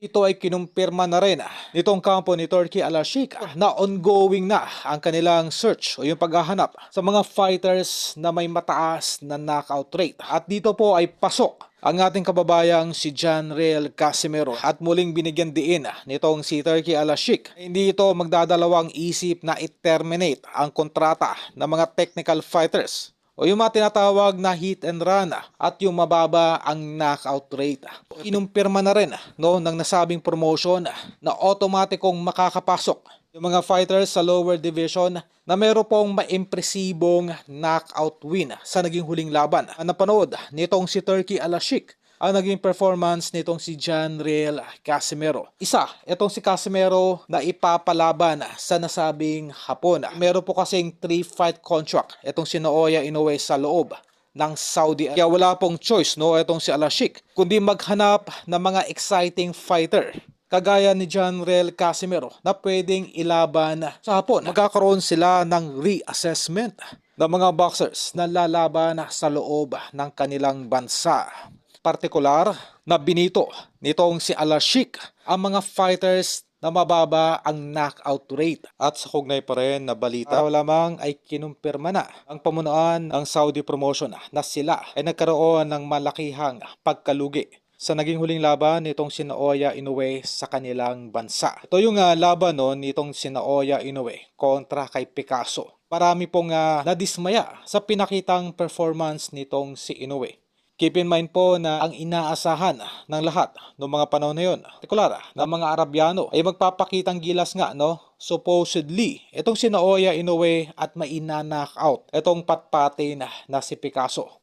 Ito ay kinumpirma na rin nitong kampo ni Turki Al-Sheikh na ongoing na ang kanilang search o yung paghahanap sa mga fighters na may mataas na knockout rate. At dito po ay pasok ang ating kababayang si Janriel Casimero at muling binigyan diin nitong si Turki Al-Sheikh. Hindi ito magdadalawang isip na i-terminate ang kontrata ng mga technical fighters o yung mga tinatawag na hit and run at yung mababa ang knockout rate. Inumpirma na rin ng nasabing promotion na automatikong makakapasok yung mga fighters sa lower division na meron pong maimpresibong knockout win sa naging huling laban. Napanood nitong si Turki Al-Sheikh ang naging performance nitong si Janriel Casimero. Itong si Casimero na ipapalaban sa nasabing Hapon. Meron po kasing 3-fight contract itong si Naoya Inoue sa loob ng Saudi. Kaya wala pong choice itong si Al-Sheikh kundi maghanap ng mga exciting fighter kagaya ni Janriel Casimero na pwedeng ilaban sa Hapon. Magkakaroon sila ng reassessment ng mga boxers na lalaban sa loob ng kanilang bansa. Partikular na binito nitong si Al-Sheikh ang mga fighters na mababa ang knockout rate. At sa kugnay pa rin na balita, lamang ay kinumpirma na ang pamunuan ng Saudi promotion na sila ay nagkaroon ng malakihang pagkalugi sa naging huling laban nitong si Naoya Inoue sa kanilang bansa. Ito yung laban nitong si Naoya Inoue kontra kay Picasso. Marami pong nadismaya sa pinakitang performance nitong si Inoue. Keep in mind po na ang inaasahan ng lahat ng mga panahon na yun, partikular ng mga Arabyano, ay magpapakitang gilas nga, supposedly, itong si Naoya Inoue at maina-knockout itong patpate na si Picasso.